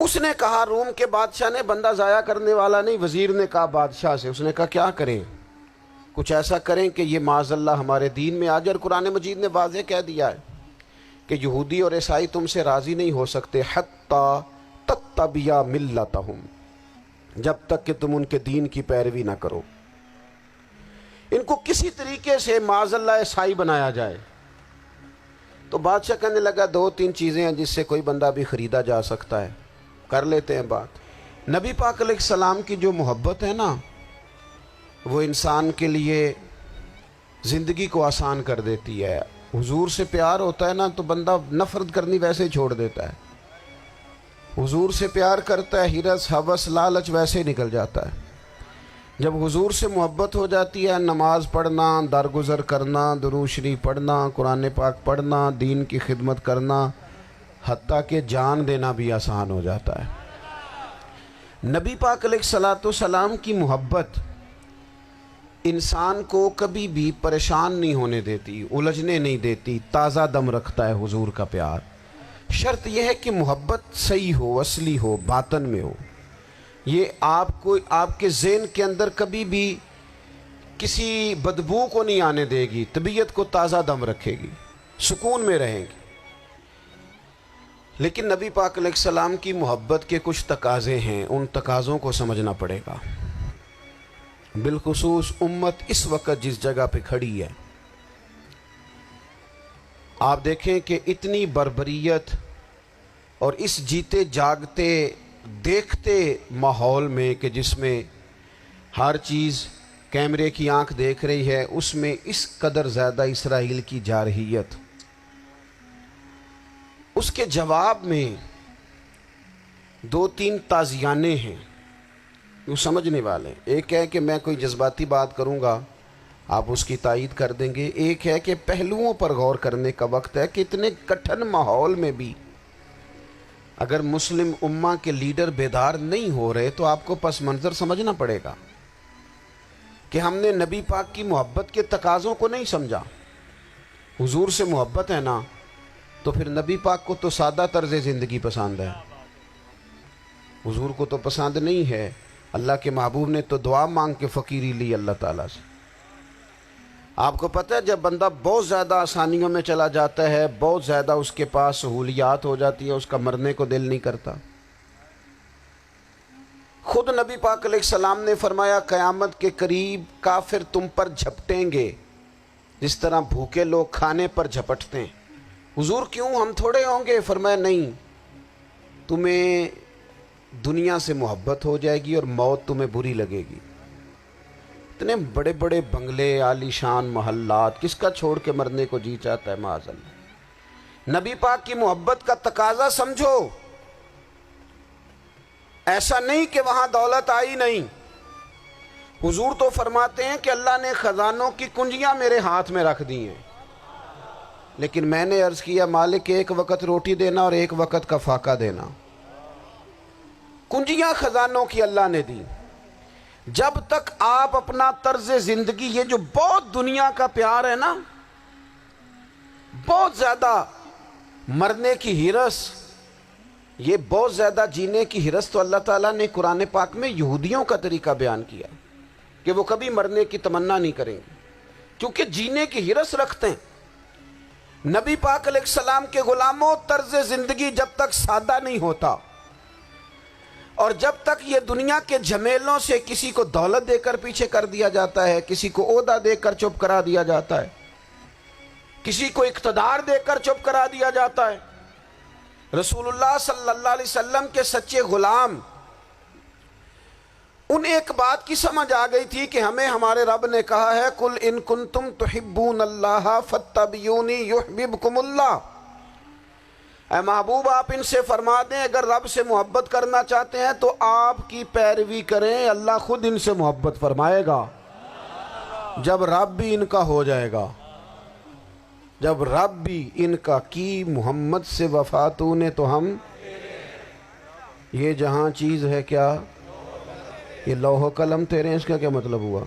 اس نے کہا، روم کے بادشاہ نے، بندہ ضائع کرنے والا نہیں، وزیر نے کہا بادشاہ سے، اس نے کہا کیا کریں؟ کچھ ایسا کریں کہ یہ معاذ اللہ ہمارے دین میں آ جائے۔ اور قرآن مجید نے واضح کہہ دیا ہے کہ یہودی اور عیسائی تم سے راضی نہیں ہو سکتے حتی تتبع ملتہم، جب تک کہ تم ان کے دین کی پیروی نہ کرو، ان کو کسی طریقے سے معاذ اللہ عیسائی بنایا جائے۔ تو بادشاہ کہنے لگا دو تین چیزیں ہیں جس سے کوئی بندہ بھی خریدا جا سکتا ہے، کر لیتے ہیں بات۔ نبی پاک علیہ السلام کی جو محبت ہے نا، وہ انسان کے لیے زندگی کو آسان کر دیتی ہے۔ حضور سے پیار ہوتا ہے نا تو بندہ نفرت کرنی ویسے ہی چھوڑ دیتا ہے۔ حضور سے پیار کرتا ہے، ہرس ہوس لالچ ویسے ہی نکل جاتا ہے۔ جب حضور سے محبت ہو جاتی ہے، نماز پڑھنا، درگزر کرنا، درود شریف پڑھنا، قرآن پاک پڑھنا، دین کی خدمت کرنا، حتیٰ کہ جان دینا بھی آسان ہو جاتا ہے۔ نبی پاک علیہ الصلاۃ والسلام کی محبت انسان کو کبھی بھی پریشان نہیں ہونے دیتی، الجھنے نہیں دیتی، تازہ دم رکھتا ہے حضور کا پیار۔ شرط یہ ہے کہ محبت صحیح ہو، اصلی ہو، باطن میں ہو۔ یہ آپ کے ذہن کے اندر کبھی بھی کسی بدبو کو نہیں آنے دے گی، طبیعت کو تازہ دم رکھے گی، سکون میں رہیں گی۔ لیکن نبی پاک علیہ السلام کی محبت کے کچھ تقاضے ہیں، ان تقاضوں کو سمجھنا پڑے گا۔ بالخصوص امت اس وقت جس جگہ پہ کھڑی ہے، آپ دیکھیں کہ اتنی بربریت اور اس جیتے جاگتے دیکھتے ماحول میں کہ جس میں ہر چیز کیمرے کی آنکھ دیکھ رہی ہے، اس میں اس قدر زیادہ اسرائیل کی جارحیت، اس کے جواب میں دو تین تازیانے ہیں وہ سمجھنے والے۔ ایک ہے کہ میں کوئی جذباتی بات کروں گا، آپ اس کی تائید کر دیں گے۔ ایک ہے کہ پہلوؤں پر غور کرنے کا وقت ہے کہ اتنے کٹھن ماحول میں بھی اگر مسلم امہ کے لیڈر بیدار نہیں ہو رہے تو آپ کو پس منظر سمجھنا پڑے گا کہ ہم نے نبی پاک کی محبت کے تقاضوں کو نہیں سمجھا۔ حضور سے محبت ہے نا تو پھر نبی پاک کو تو سادہ طرز زندگی پسند ہے، حضور کو تو پسند نہیں ہے۔ اللہ کے محبوب نے تو دعا مانگ کے فقیری لی اللہ تعالیٰ سے۔ آپ کو پتہ ہے جب بندہ بہت زیادہ آسانیوں میں چلا جاتا ہے، بہت زیادہ اس کے پاس سہولیات ہو جاتی ہے، اس کا مرنے کو دل نہیں کرتا۔ خود نبی پاک علیہ السلام نے فرمایا قیامت کے قریب کافر تم پر جھپٹیں گے جس طرح بھوکے لوگ کھانے پر جھپٹتے ہیں۔ حضور کیوں، ہم تھوڑے ہوں گے؟ فرمایا نہیں، تمہیں دنیا سے محبت ہو جائے گی اور موت تمہیں بری لگے گی۔ اتنے بڑے بڑے بنگلے، عالی شان محلات، کس کا چھوڑ کے مرنے کو جی چاہتا ہے معاذ اللہ۔ نبی پاک کی محبت کا تقاضا سمجھو، ایسا نہیں کہ وہاں دولت آئی نہیں۔ حضور تو فرماتے ہیں کہ اللہ نے خزانوں کی کنجیاں میرے ہاتھ میں رکھ دی ہیں، لیکن میں نے عرض کیا مالک ایک وقت روٹی دینا اور ایک وقت کا فاقہ دینا۔ کنجیاں خزانوں کی اللہ نے دی۔ جب تک آپ اپنا طرز زندگی، یہ جو بہت دنیا کا پیار ہے نا، بہت زیادہ مرنے کی ہرس، یہ بہت زیادہ جینے کی ہرس، تو اللہ تعالیٰ نے قرآن پاک میں یہودیوں کا طریقہ بیان کیا کہ وہ کبھی مرنے کی تمنا نہیں کریں گے کیونکہ جینے کی ہرس رکھتے ہیں۔ نبی پاک علیہ السلام کے غلاموں، طرز زندگی جب تک سادہ نہیں ہوتا اور جب تک یہ دنیا کے جھمیلوں سے کسی کو دولت دے کر پیچھے کر دیا جاتا ہے، کسی کو عہدہ دے کر چپ کرا دیا جاتا ہے، کسی کو اقتدار دے کر چپ کرا دیا جاتا ہے، رسول اللہ صلی اللہ علیہ وسلم کے سچے غلام ان ایک بات کی سمجھ آ گئی تھی کہ ہمیں ہمارے رب نے کہا ہے قل ان کنتم تحبون اللہ فاتبعونی یحببکم اللہ۔ اے محبوب آپ ان سے فرما دیں اگر رب سے محبت کرنا چاہتے ہیں تو آپ کی پیروی کریں، اللہ خود ان سے محبت فرمائے گا جب رب بھی ان کا ہو جائے گا، جب رب بھی ان کا کی محمد سے وفاتوں نے تو ہم یہ جہاں چیز ہے کیا، یہ لوح و قلم تیرے ہیں، اس کا کیا مطلب ہوا؟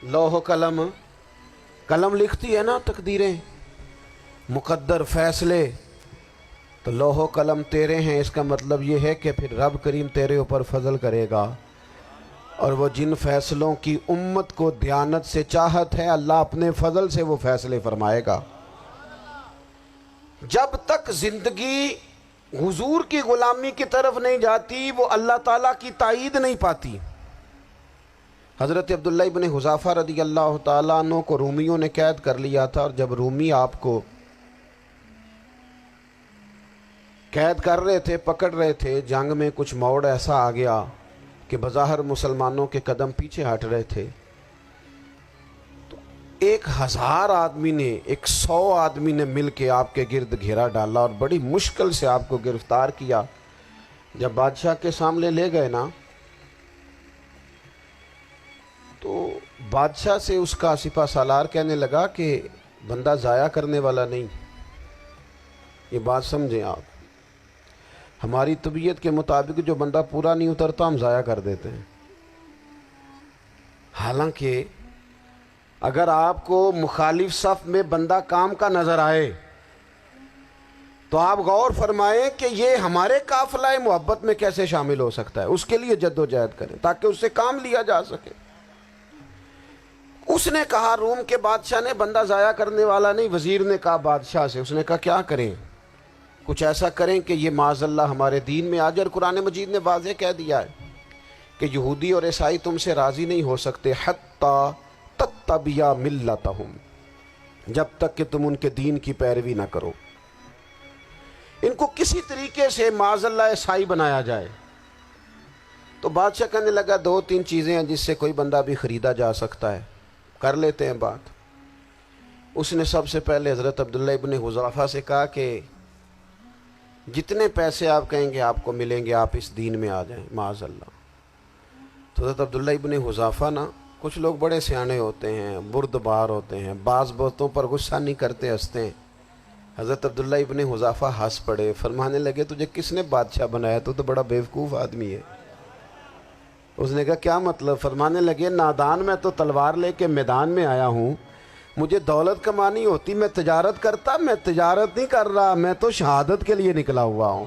لوح و قلم، قلم لکھتی ہے نا تقدیریں، مقدر فیصلے، تو لوح و قلم تیرے ہیں، اس کا مطلب یہ ہے کہ پھر رب کریم تیرے اوپر فضل کرے گا، اور وہ جن فیصلوں کی امت کو دیانت سے چاہت ہے اللہ اپنے فضل سے وہ فیصلے فرمائے گا۔ جب تک زندگی حضور کی غلامی کی طرف نہیں جاتی وہ اللہ تعالیٰ کی تائید نہیں پاتی۔ حضرت عبداللہ ابن حذافہ رضی اللہ تعالیٰ عنہ کو رومیوں نے قید کر لیا تھا، اور جب رومی آپ کو قید کر رہے تھے، پکڑ رہے تھے، جنگ میں کچھ موڑ ایسا آ گیا کہ بظاہر مسلمانوں کے قدم پیچھے ہٹ رہے تھے، تو 1000 آدمی نے 100 آدمی نے مل کے آپ کے گرد گھیرا ڈالا اور بڑی مشکل سے آپ کو گرفتار کیا۔ جب بادشاہ کے سامنے لے گئے نا تو بادشاہ سے اس کا سپہ سالار کہنے لگا کہ بندہ ضائع کرنے والا نہیں، یہ بات سمجھیں آپ، ہماری طبیعت کے مطابق جو بندہ پورا نہیں اترتا ہم ضائع کر دیتے ہیں۔ حالانکہ اگر آپ کو مخالف صف میں بندہ کام کا نظر آئے تو آپ غور فرمائیں کہ یہ ہمارے قافلہ محبت میں کیسے شامل ہو سکتا ہے، اس کے لیے جد و جہد کریں تاکہ اس سے کام لیا جا سکے۔ اس نے کہا، روم کے بادشاہ نے، بندہ ضائع کرنے والا نہیں، وزیر نے کہا بادشاہ سے، اس نے کہا کیا کریں، کچھ ایسا کریں کہ یہ معاذ اللہ ہمارے دین میں آ جائے۔ اور قرآن مجید نے واضح کہہ دیا ہے کہ یہودی اور عیسائی تم سے راضی نہیں ہو سکتے حتی تتبع ملتہم، جب تک کہ تم ان کے دین کی پیروی نہ کرو، ان کو کسی طریقے سے معاذ اللہ عیسائی بنایا جائے۔ تو بادشاہ کہنے لگا 2-3 چیزیں ہیں جس سے کوئی بندہ بھی خریدا جا سکتا ہے، کر لیتے ہیں بات۔ اس نے سب سے پہلے حضرت عبداللہ ابن حذافہ سے کہا کہ جتنے پیسے آپ کہیں گے آپ کو ملیں گے، آپ اس دین میں آ جائیں معاذ اللہ۔ تو حضرت عبداللہ ابن حذافہ نا، کچھ لوگ بڑے سیانے ہوتے ہیں، بردبار ہوتے ہیں، بعض باتوں پر غصہ نہیں کرتے، ہنستے ہیں۔ حضرت عبداللہ ابن حذافہ ہنس پڑے، فرمانے لگے تجھے کس نے بادشاہ بنایا، تو بڑا بیوقوف آدمی ہے۔ اس نے کہا کیا مطلب؟ فرمانے لگے نادان، میں تو تلوار لے کے میدان میں آیا ہوں، مجھے دولت کمانی ہوتی میں تجارت کرتا، میں تجارت نہیں کر رہا، میں تو شہادت کے لیے نکلا ہوا ہوں،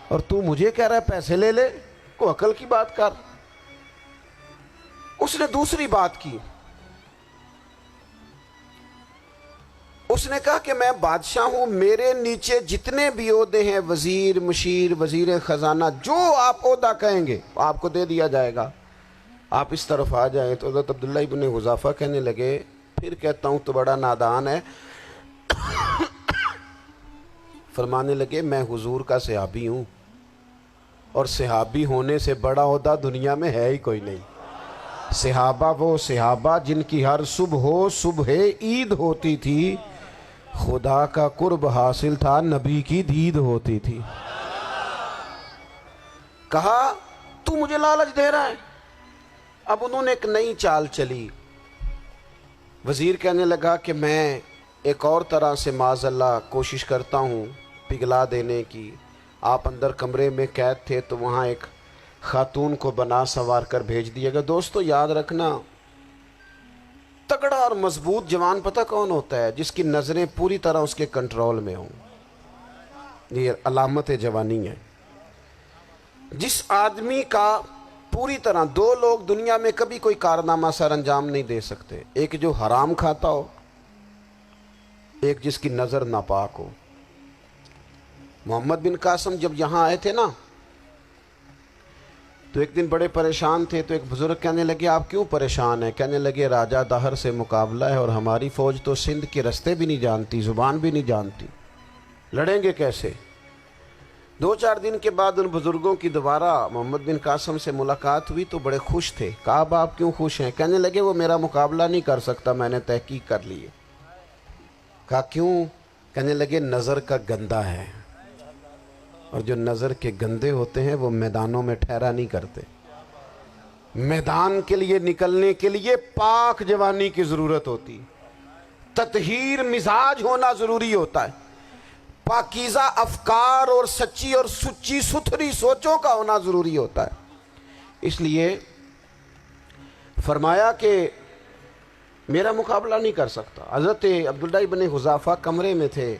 اور تو مجھے کہہ رہا ہے پیسے لے لے، کو عقل کی بات کر۔ اس نے دوسری بات کی، اس نے کہا کہ میں بادشاہ ہوں، میرے نیچے جتنے بھی عہدے ہیں، وزیر، مشیر، وزیر خزانہ، جو آپ عہدہ کہیں گے آپ کو دے دیا جائے گا، آپ اس طرف آ جائیں۔ تو حضرت عبداللہ ابن حذافہ کہنے لگے پھر کہتا ہوں تو بڑا نادان ہے۔ فرمانے لگے میں حضور کا صحابی ہوں، اور صحابی ہونے سے بڑا عہدہ دنیا میں ہے ہی کوئی نہیں۔ صحابہ وہ صحابہ جن کی ہر صبح عید ہوتی تھی، خدا کا قرب حاصل تھا، نبی کی دید ہوتی تھی۔ کہا تو مجھے لالچ دے رہا ہے۔ اب انہوں نے ایک نئی چال چلی۔ وزیر کہنے لگا کہ میں ایک اور طرح سے معاذ اللہ کوشش کرتا ہوں پگھلا دینے کی۔ آپ اندر کمرے میں قید تھے تو وہاں ایک خاتون کو بنا سنوار کر بھیج دیا گیا۔ دوستو یاد رکھنا، تگڑا اور مضبوط جوان پتہ کون ہوتا ہے؟ جس کی نظریں پوری طرح اس کے کنٹرول میں ہوں، یہ علامت جوانی ہے۔ جس آدمی کا پوری طرح، 2 لوگ دنیا میں کبھی کوئی کارنامہ سر انجام نہیں دے سکتے، ایک جو حرام کھاتا ہو، ایک جس کی نظر ناپاک ہو۔ محمد بن قاسم جب یہاں آئے تھے نا تو ایک دن بڑے پریشان تھے، تو ایک بزرگ کہنے لگے آپ کیوں پریشان ہیں؟ کہنے لگے راجہ دہر سے مقابلہ ہے، اور ہماری فوج تو سندھ کے رستے بھی نہیں جانتی، زبان بھی نہیں جانتی، لڑیں گے کیسے؟ 2-4 دن کے بعد ان بزرگوں کی دوبارہ محمد بن قاسم سے ملاقات ہوئی تو بڑے خوش تھے۔ کہا اب آپ کیوں خوش ہیں؟ کہنے لگے وہ میرا مقابلہ نہیں کر سکتا، میں نے تحقیق کر لی ہے۔ کہا کیوں؟ کہنے لگے نظر کا گندہ ہے، اور جو نظر کے گندے ہوتے ہیں وہ میدانوں میں ٹھہرا نہیں کرتے۔ میدان کے لیے نکلنے کے لیے پاک جوانی کی ضرورت ہوتی، تطہیر مزاج ہونا ضروری ہوتا ہے، پاکیزہ افکار اور سچی اور سچی ستھری سوچوں کا ہونا ضروری ہوتا ہے۔ اس لیے فرمایا کہ میرا مقابلہ نہیں کر سکتا۔ حضرت عبداللہ ابن حذافہ کمرے میں تھے،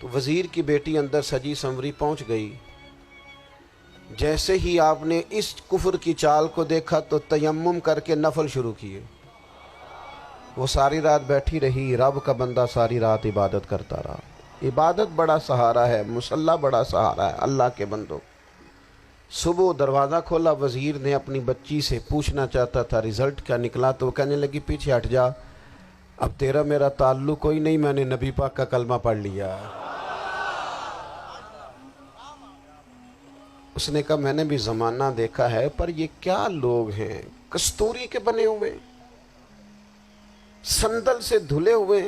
تو وزیر کی بیٹی اندر سجی سنوری پہنچ گئی. جیسے ہی آپ نے اس کفر کی چال کو دیکھا تو تیمم کر کے نفل شروع کیے. وہ ساری رات بیٹھی رہی. رب کا بندہ ساری رات عبادت کرتا رہا. عبادت بڑا سہارا ہے, مصلی بڑا سہارا ہے اللہ کے بندوں. صبح دروازہ کھولا, وزیر نے اپنی بچی سے پوچھنا چاہتا تھا رزلٹ کیا نکلا, تو وہ کہنے لگی پیچھے ہٹ جا, اب تیرا میرا تعلق کوئی نہیں, میں نے نبی پاک کا کلمہ پڑھ لیا. اس نے کہا میں نے بھی زمانہ دیکھا ہے, پر یہ کیا لوگ ہیں, کستوری کے بنے ہوئے, سندل سے دھلے ہوئے,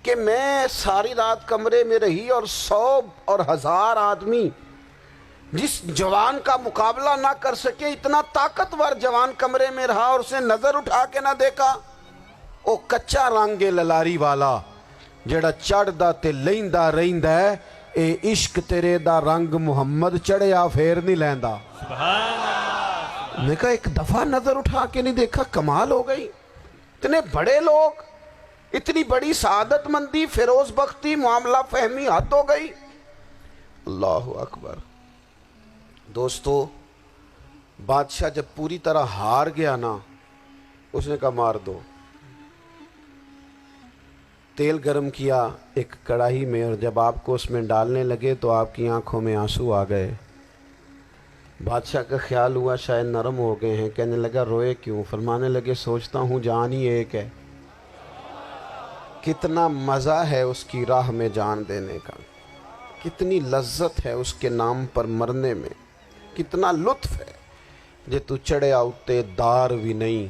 کہ میں ساری رات کمرے میں رہی اور 100 اور 1000 آدمی جس جوان کا مقابلہ نہ کر سکے, اتنا طاقتور جوان کمرے میں رہا اور اسے نظر اٹھا کے نہ دیکھا. او کچا رنگ للاری والا جڑا چڑھدا تے لیندا رہندا ہے, اے عشق تیرے دا رنگ محمد چڑھیا پھر نہیں لیندا. میں کہا ایک دفعہ نظر اٹھا کے نہیں دیکھا, کمال ہو گئی. اتنے بڑے لوگ, اتنی بڑی سعادت مندی, فیروز بختی, معاملہ فہمی حد ہو گئی. اللہ اکبر. دوستو, بادشاہ جب پوری طرح ہار گیا نا, اس نے کہا مار دو. تیل گرم کیا ایک کڑاہی میں, اور جب آپ کو اس میں ڈالنے لگے تو آپ کی آنکھوں میں آنسو آ گئے. بادشاہ کا خیال ہوا شاید نرم ہو گئے ہیں. کہنے لگا روئے کیوں؟ فرمانے لگے سوچتا ہوں جان ہی ایک ہے, کتنا مزہ ہے اس کی راہ میں جان دینے کا, کتنی لذت ہے اس کے نام پر مرنے میں, کتنا لطف ہے. جے تو چڑھیا اتے دار بھی نہیں,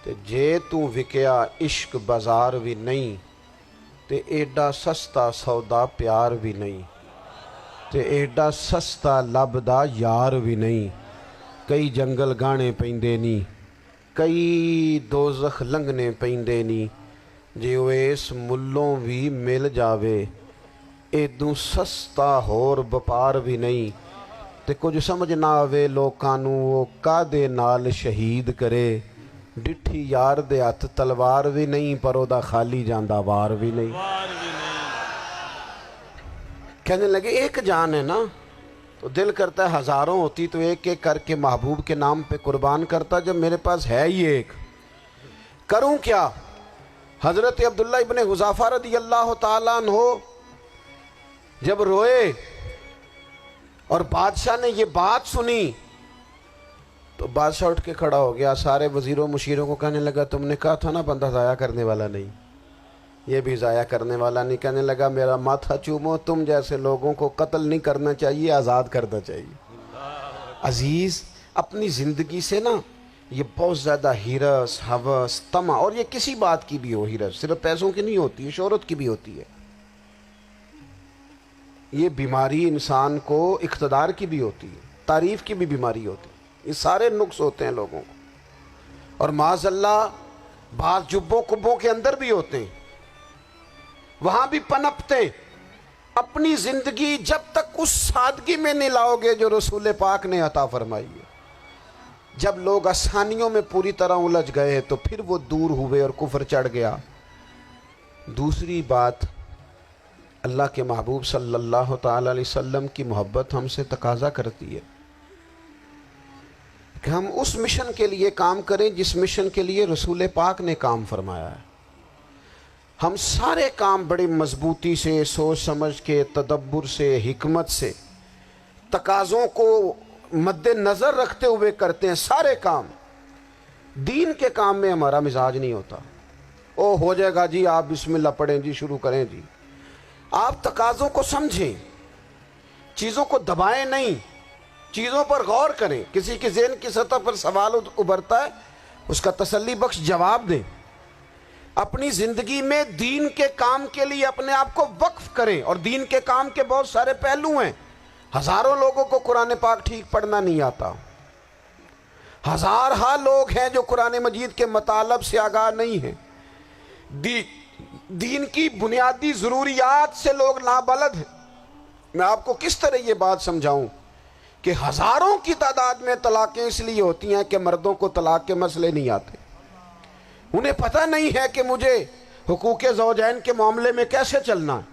تے جے تو وکیا عشق بازار بھی نہیں, تے ایڈا سستا سودا پیار بھی نہیں, تے ایڈا سستا لبدا یار بھی نہیں. کئی جنگل گانے پیندے نی, کئی دوزخ لنگنے پیندے نی, جے وہ اس ملوں بھی مل جاوے, ایدوں سستا ہور بپار بھی نہیں. تے کچھ سمجھ نہ آوے لوکاں نوں وہ کادے نال شہید کرے, ڈٹھی یار دے ہاتھ تلوار بھی نہیں, پر او دا خالی جاندہ وار بھی نہیں. کہنے لگے ایک جان ہے نا, تو دل کرتا ہے ہزاروں ہوتی تو ایک ایک کر کے محبوب کے نام پہ قربان کرتا, جب میرے پاس ہے ہی ایک, کروں کیا؟ حضرت عبداللہ ابن حذافہ رضی اللہ تعالیٰ عنہ جب روئے اور بادشاہ نے یہ بات سنی, تو بادشاہ اٹھ کے کھڑا ہو گیا. سارے وزیروں مشیروں کو کہنے لگا تم نے کہا تھا نا بندہ ضائع کرنے والا نہیں, یہ بھی ضائع کرنے والا نہیں. کہنے لگا میرا ماتھا چومو, تم جیسے لوگوں کو قتل نہیں کرنا چاہیے, آزاد کرنا چاہیے. عزیز, اپنی زندگی سے نا یہ بہت زیادہ ہرس, ہوس, طمع, اور یہ کسی بات کی بھی ہو, ہرس صرف پیسوں کی نہیں ہوتی ہے, شہرت کی بھی ہوتی ہے. یہ بیماری انسان کو اقتدار کی بھی ہوتی ہے, تعریف کی بھی بیماری ہوتی ہے. یہ سارے نقص ہوتے ہیں لوگوں کو, اور معاذ اللہ بعض جبوں کبوں کے اندر بھی ہوتے ہیں, وہاں بھی پنپتے. اپنی زندگی جب تک اس سادگی میں نہیں لاؤ گے جو رسول پاک نے عطا فرمائی ہے, جب لوگ آسانیوں میں پوری طرح الجھ گئے تو پھر وہ دور ہوئے اور کفر چڑھ گیا. دوسری بات, اللہ کے محبوب صلی اللہ تعالی علیہ وسلم کی محبت ہم سے تقاضا کرتی ہے کہ ہم اس مشن کے لیے کام کریں جس مشن کے لیے رسول پاک نے کام فرمایا ہے. ہم سارے کام بڑی مضبوطی سے, سوچ سمجھ کے, تدبر سے, حکمت سے, تقاضوں کو مد نظر رکھتے ہوئے کرتے ہیں سارے کام. دین کے کام میں ہمارا مزاج نہیں ہوتا, او ہو جائے گا جی, آپ بسم اللہ پڑھیں جی, شروع کریں جی. آپ تقاضوں کو سمجھیں, چیزوں کو دبائیں نہیں, چیزوں پر غور کریں. کسی کے ذہن کی سطح پر سوال ابھرتا ہے, اس کا تسلی بخش جواب دیں. اپنی زندگی میں دین کے کام کے لیے اپنے آپ کو وقف کریں, اور دین کے کام کے بہت سارے پہلو ہیں. ہزاروں لوگوں کو قرآن پاک ٹھیک پڑھنا نہیں آتا, ہزارہا لوگ ہیں جو قرآن مجید کے مطالب سے آگاہ نہیں ہیں, دین کی بنیادی ضروریات سے لوگ نابلد ہیں. میں آپ کو کس طرح یہ بات سمجھاؤں کہ ہزاروں کی تعداد میں طلاقیں اس لیے ہوتی ہیں کہ مردوں کو طلاق کے مسئلے نہیں آتے. انہیں پتہ نہیں ہے کہ مجھے حقوق زوجین کے معاملے میں کیسے چلنا ہے.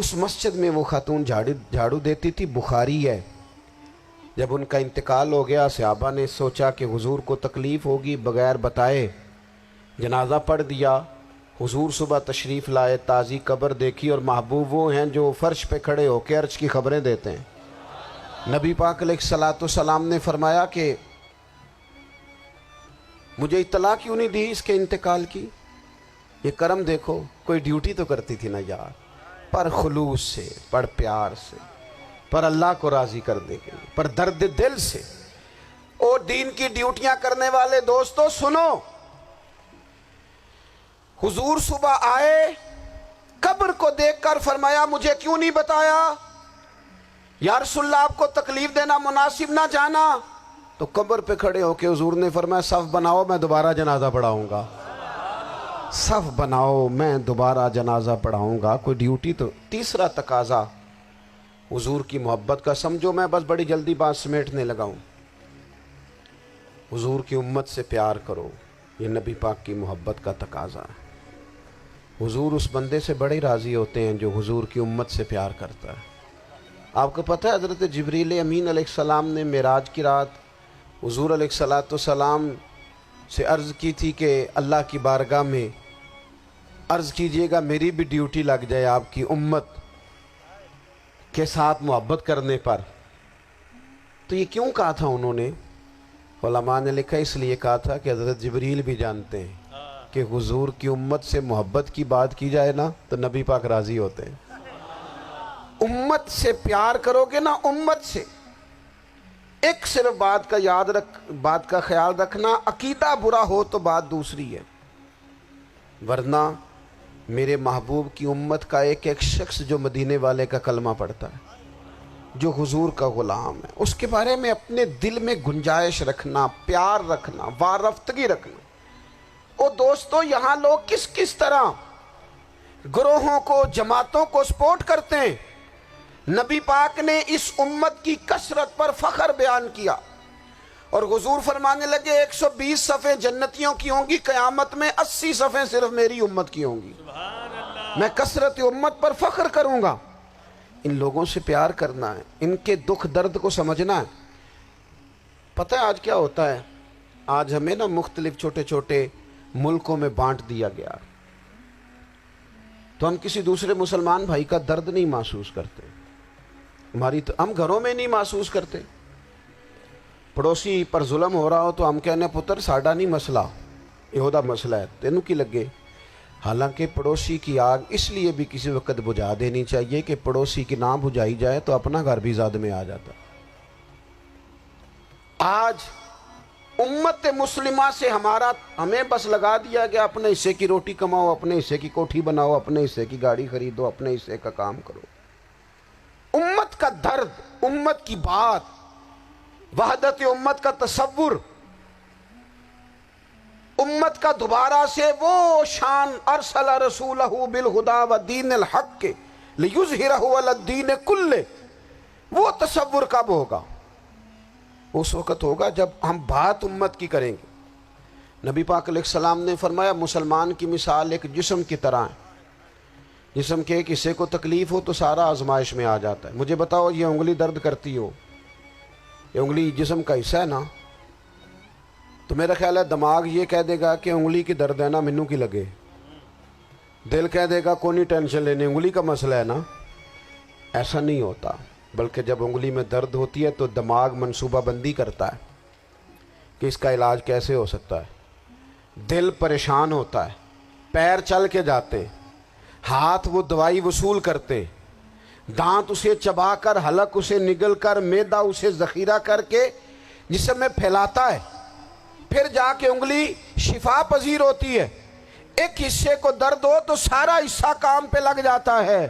اس مسجد میں وہ خاتون جھاڑو دیتی تھی، بخاری ہے۔ جب ان کا انتقال ہو گیا، صحابہ نے سوچا کہ حضور کو تکلیف ہوگی، بغیر بتائے جنازہ پڑھ دیا۔ حضور صبح تشریف لائے، تازی قبر دیکھی، اور محبوب وہ ہیں جو فرش پہ کھڑے ہو کے عرش کی خبریں دیتے ہیں۔ نبی پاک علیہ الصلوۃ والسلام نے فرمایا کہ مجھے اطلاع کیوں نہیں دی اس کے انتقال کی؟ یہ کرم دیکھو، کوئی ڈیوٹی تو کرتی تھی نا یار، پر خلوص سے، پر پیار سے، پر اللہ کو راضی کرنے کے لیے، پر درد دل سے۔ اور دین کی ڈیوٹیاں کرنے والے دوستو سنو، حضور صبح آئے، قبر کو دیکھ کر فرمایا مجھے کیوں نہیں بتایا؟ یا رسول اللہ آپ کو تکلیف دینا مناسب نہ جانا؟ تو قبر پہ کھڑے ہو کے حضور نے فرمایا صف بناؤ، میں دوبارہ جنازہ پڑھاؤں گا۔ صف بناؤ، میں دوبارہ جنازہ پڑھاؤں گا۔ کوئی ڈیوٹی تو۔ تیسرا تقاضا حضور کی محبت کا، سمجھو میں بس بڑی جلدی بات سمیٹنے لگا ہوں۔ حضور کی امت سے پیار کرو، یہ نبی پاک کی محبت کا تقاضا ہے۔ حضور اس بندے سے بڑے راضی ہوتے ہیں جو حضور کی امت سے پیار کرتا ہے۔ آپ کو پتہ ہے حضرت جبریل امین علیہ السلام نے معراج کی رات حضور علیہ الصلوۃ والسلام سے عرض کی تھی کہ اللہ کی بارگاہ میں عرض کیجئے گا میری بھی ڈیوٹی لگ جائے آپ کی امت کے ساتھ محبت کرنے پر۔ تو یہ کیوں کہا تھا انہوں نے؟ علماء نے لکھا اس لیے کہا تھا کہ حضرت جبریل بھی جانتے ہیں کہ حضور کی امت سے محبت کی بات کی جائے نا تو نبی پاک راضی ہوتے ہیں۔ امت سے پیار کرو گے نا، امت سے۔ ایک صرف بات کا خیال رکھنا، عقیدہ برا ہو تو بات دوسری ہے، ورنہ میرے محبوب کی امت کا ایک ایک شخص جو مدینے والے کا کلمہ پڑھتا ہے، جو حضور کا غلام ہے، اس کے بارے میں اپنے دل میں گنجائش رکھنا، پیار رکھنا، وارفتگی رکھنا۔ اور دوستو یہاں لوگ کس کس طرح گروہوں کو، جماعتوں کو سپورٹ کرتے ہیں۔ نبی پاک نے اس امت کی کثرت پر فخر بیان کیا، اور حضور فرمانے لگے 120 صفیں جنتیوں کی ہوں گی، قیامت میں 80 صفیں صرف میری امت کی ہوں گی۔ میں کثرت امت پر فخر کروں گا۔ ان لوگوں سے پیار کرنا ہے، ان کے دکھ درد کو سمجھنا ہے۔ پتہ ہے آج کیا ہوتا ہے؟ آج ہمیں نا مختلف چھوٹے چھوٹے ملکوں میں بانٹ دیا گیا، تو ہم کسی دوسرے مسلمان بھائی کا درد نہیں محسوس کرتے، ہم گھروں میں نہیں محسوس کرتے۔ پڑوسی پر ظلم ہو رہا ہو تو ہم کہنے پتر ساڈا نہیں مسئلہ، یہودا مسئلہ ہے، تینوں کی لگے۔ حالانکہ پڑوسی کی آگ اس لیے بھی کسی وقت بجھا دینی چاہیے کہ پڑوسی کی نہ بجھائی جائے تو اپنا گھر بھی زاد میں آ جاتا۔ آج امت مسلمہ سے ہمیں بس لگا دیا گیا اپنے حصے کی روٹی کماؤ، اپنے حصے کی کوٹھی بناؤ، اپنے حصے کی گاڑی خریدو، اپنے حصے کا کام کرو۔ امت کا درد، امت کی بات، وحدت امت کا تصور، امت کا دوبارہ سے وہ شان ارسل رسولہ بالہدی ودین الحق لیظہرہ علی الدین کلہ، وہ تصور کب ہوگا؟ اس وقت ہوگا جب ہم بات امت کی کریں گے۔ نبی پاک علیہ السلام نے فرمایا مسلمان کی مثال ایک جسم کی طرح ہے، جسم کے ایک حصے کو تکلیف ہو تو سارا آزمائش میں آ جاتا ہے۔ مجھے بتاؤ یہ انگلی درد کرتی ہو، یہ انگلی جسم کا حصہ ہے نا، تو میرا خیال ہے دماغ یہ کہہ دے گا کہ انگلی کی درد ہے نا مینوں کی لگے، دل کہہ دے گا کوئی نہیں ٹینشن لینے، انگلی کا مسئلہ ہے نا۔ ایسا نہیں ہوتا، بلکہ جب انگلی میں درد ہوتی ہے تو دماغ منصوبہ بندی کرتا ہے کہ اس کا علاج کیسے ہو سکتا ہے، دل پریشان ہوتا ہے، پیر چل کے جاتے، ہاتھ وہ دوائی وصول کرتے، دانت اسے چبا کر، حلق اسے نگل کر، معدہ اسے ذخیرہ کر کے جسم میں پھیلاتا ہے، پھر جا کے انگلی شفا پذیر ہوتی ہے۔ ایک حصے کو درد ہو تو سارا حصہ کام پہ لگ جاتا ہے۔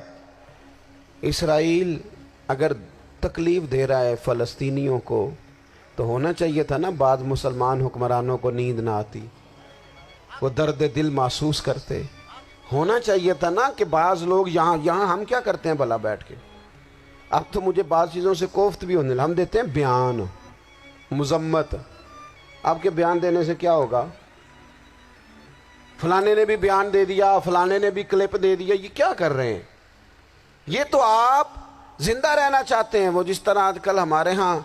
اسرائیل اگر تکلیف دے رہا ہے فلسطینیوں کو تو ہونا چاہیے تھا نا بعض مسلمان حکمرانوں کو نیند نہ آتی، وہ درد دل محسوس کرتے۔ ہونا چاہیے تھا نا کہ بعض لوگ یہاں ہم کیا کرتے ہیں بھلا بیٹھ کے؟ اب تو مجھے بعض چیزوں سے کوفت بھی ہونے لگا، ہم دیتے ہیں بیان، مذمت۔ آپ کے بیان دینے سے کیا ہوگا؟ فلانے نے بھی بیان دے دیا، فلانے نے بھی کلپ دے دیا، یہ کیا کر رہے ہیں؟ یہ تو آپ زندہ رہنا چاہتے ہیں. وہ جس طرح آج کل ہمارے ہاں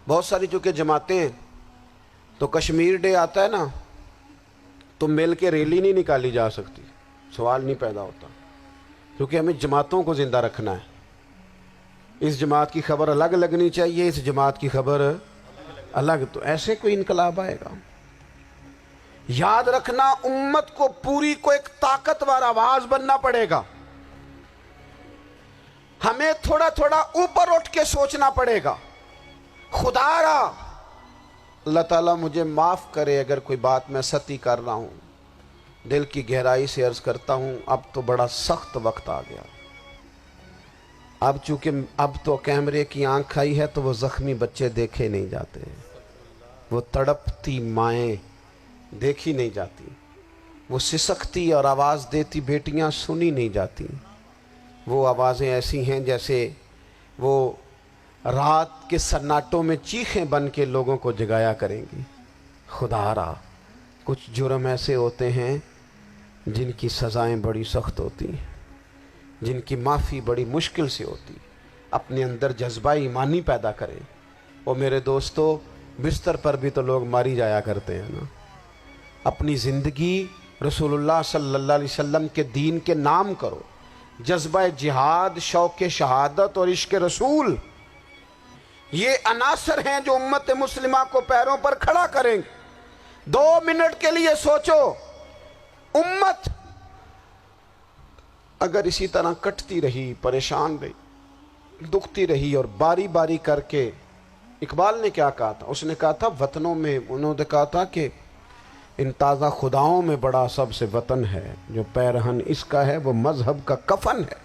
بہت ساری چونکہ جماعتیں ہیں تو کشمیر ڈے آتا ہے نا تو مل کے ریلی نہیں نکالی جا سکتی, سوال نہیں پیدا ہوتا, کیونکہ ہمیں جماعتوں کو زندہ رکھنا ہے. اس جماعت کی خبر الگ لگنی چاہیے, اس جماعت کی خبر الگ. تو ایسے کوئی انقلاب آئے گا؟ یاد رکھنا امت کو پوری کو ایک طاقتور آواز بننا پڑے گا. ہمیں تھوڑا تھوڑا اوپر اٹھ کے سوچنا پڑے گا. خدا را اللہ تعالیٰ مجھے معاف کرے اگر کوئی بات میں سطحی کر رہا ہوں, دل کی گہرائی سے عرض کرتا ہوں اب تو بڑا سخت وقت آ گیا. اب چونکہ اب تو کیمرے کی آنکھ آئی ہے تو وہ زخمی بچے دیکھے نہیں جاتے, وہ تڑپتی مائیں دیکھی نہیں جاتی, وہ سسکتی اور آواز دیتی بیٹیاں سنی نہیں جاتی. وہ آوازیں ایسی ہیں جیسے وہ رات کے سناٹوں میں چیخیں بن کے لوگوں کو جگایا کریں گی. خدا را کچھ جرم ایسے ہوتے ہیں جن کی سزائیں بڑی سخت ہوتی ہیں, جن کی معافی بڑی مشکل سے ہوتی. اپنے اندر جذبہ ایمانی پیدا کریں. اور میرے دوستو بستر پر بھی تو لوگ ماری جایا کرتے ہیں نا. اپنی زندگی رسول اللہ صلی اللہ علیہ وسلم کے دین کے نام کرو. جذبہ جہاد, شوق شہادت اور عشق رسول, یہ عناصر ہیں جو امت مسلمہ کو پیروں پر کھڑا کریں گے. 2 منٹ کے لیے سوچو, امت اگر اسی طرح کٹتی رہی, پریشان رہی, دکھتی رہی اور باری باری کر کے, اقبال نے کیا کہا تھا؟ اس نے کہا تھا وطنوں میں, انہوں نے کہا تھا کہ ان تازہ خداؤں میں بڑا سب سے وطن ہے, جو پیرہن اس کا ہے وہ مذہب کا کفن ہے.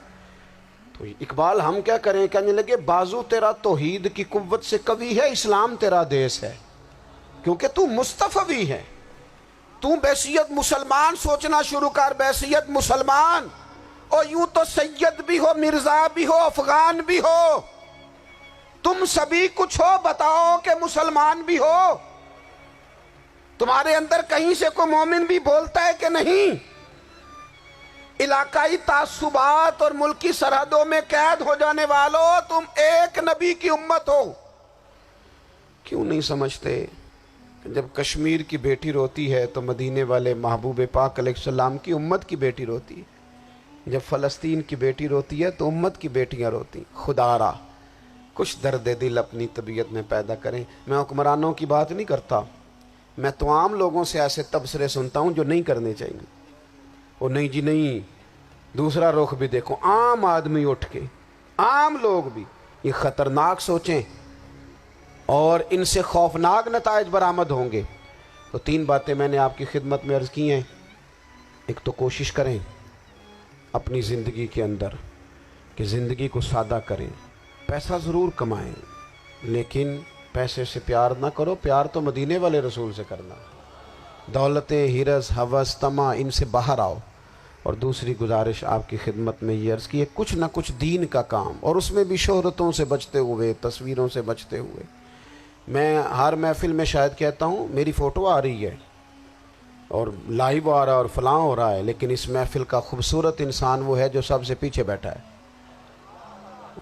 تو اقبال ہم کیا کریں, کہنے لگے بازو تیرا توحید کی قوت سے قوی ہے, اسلام تیرا دیس ہے, کیونکہ تو مصطفی ہے. تو بحیثیت مسلمان سوچنا شروع کر, بحیثیت مسلمان. اور یوں تو سید بھی ہو, مرزا بھی ہو, افغان بھی ہو, تم سبھی کچھ ہو, بتاؤ کہ مسلمان بھی ہو. تمہارے اندر کہیں سے کوئی مومن بھی بولتا ہے کہ نہیں؟ علاقائی تعصبات اور ملکی سرحدوں میں قید ہو جانے والوں, تم ایک نبی کی امت ہو. کیوں نہیں سمجھتے کہ جب کشمیر کی بیٹی روتی ہے تو مدینے والے محبوب پاک علیہ السلام کی امت کی بیٹی روتی ہے, جب فلسطین کی بیٹی روتی ہے تو امت کی بیٹیاں روتی. خدا را کچھ درد دل اپنی طبیعت میں پیدا کریں. میں حکمرانوں کی بات نہیں کرتا, میں تو عام لوگوں سے ایسے تبصرے سنتا ہوں جو نہیں کرنے چاہیے. وہ نہیں جی نہیں, دوسرا رخ بھی دیکھو. عام آدمی اٹھ کے, عام لوگ بھی یہ خطرناک سوچیں اور ان سے خوفناک نتائج برآمد ہوں گے. تو 3 باتیں میں نے آپ کی خدمت میں عرض کی ہیں. ایک تو کوشش کریں اپنی زندگی کے اندر کہ زندگی کو سادہ کریں. پیسہ ضرور کمائیں لیکن پیسے سے پیار نہ کرو, پیار تو مدینے والے رسول سے کرنا. دولتیں, ہرس, ہوس, طمع, ان سے باہر آؤ. اور دوسری گزارش آپ کی خدمت میں یہ عرض کی ہے, کچھ نہ کچھ دین کا کام, اور اس میں بھی شہرتوں سے بچتے ہوئے, تصویروں سے بچتے ہوئے. میں ہر محفل میں شاید کہتا ہوں میری فوٹو آ رہی ہے اور لائیو آ رہا ہے اور فلاں ہو رہا ہے, لیکن اس محفل کا خوبصورت انسان وہ ہے جو سب سے پیچھے بیٹھا ہے.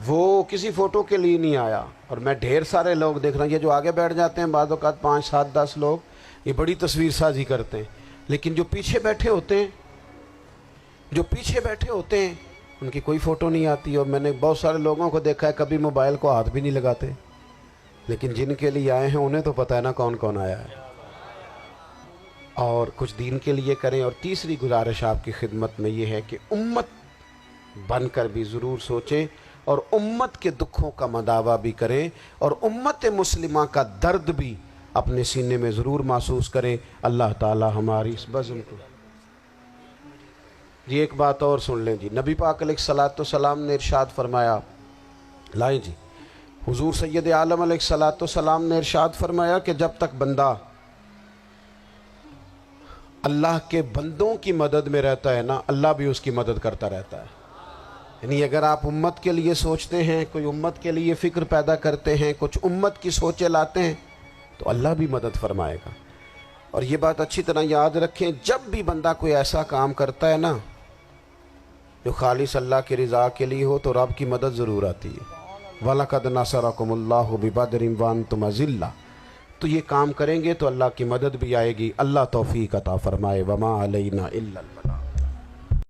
وہ کسی فوٹو کے لیے نہیں آیا. اور میں ڈھیر سارے لوگ دیکھ رہا ہوں, یہ جو آگے بیٹھ جاتے ہیں بعض اوقات 5, 7, 10 لوگ, یہ بڑی تصویر سازی کرتے ہیں, لیکن جو پیچھے بیٹھے ہوتے ہیں, جو پیچھے بیٹھے ہوتے ہیں ان کی کوئی فوٹو نہیں آتی. اور میں نے بہت سارے لوگوں کو دیکھا ہے کبھی موبائل کو ہاتھ بھی نہیں لگاتے, لیکن جن کے لیے آئے ہیں انہیں تو پتہ ہے نا کون کون آیا ہے. اور کچھ دین کے لیے کریں. اور تیسری گزارش آپ کی خدمت میں یہ ہے کہ امت بن کر بھی ضرور سوچیں اور امت کے دکھوں کا مداوع بھی کریں اور امت مسلمہ کا درد بھی اپنے سینے میں ضرور محسوس کریں. اللہ تعالی ہماری اس بزم کو. جی ایک بات اور سن لیں جی. نبی پاک علیہ السلام نے ارشاد فرمایا, لائیں جی, حضور سید عالم علیہ السلام نے ارشاد فرمایا کہ جب تک بندہ اللہ کے بندوں کی مدد میں رہتا ہے نا, اللہ بھی اس کی مدد کرتا رہتا ہے. یعنی اگر آپ امت کے لیے سوچتے ہیں, کوئی امت کے لیے فکر پیدا کرتے ہیں, کچھ امت کی سوچیں لاتے ہیں, تو اللہ بھی مدد فرمائے گا. اور یہ بات اچھی طرح یاد رکھیں, جب بھی بندہ کوئی ایسا کام کرتا ہے نا جو خالص اللہ کی رضا کے لیے ہو تو رب کی مدد ضرور آتی ہے۔ وَلَقَدْ نَصَرَكُمُ اللَّهُ بِبَدْرٍ وَأَنْتُمْ أَذِلَّةٌ، تو یہ کام کریں گے تو اللہ کی مدد بھی آئے گی۔ اللہ توفیق عطا فرمائے۔ وَمَا عَلَيْنَا إِلَّا الْبَلَاغُ۔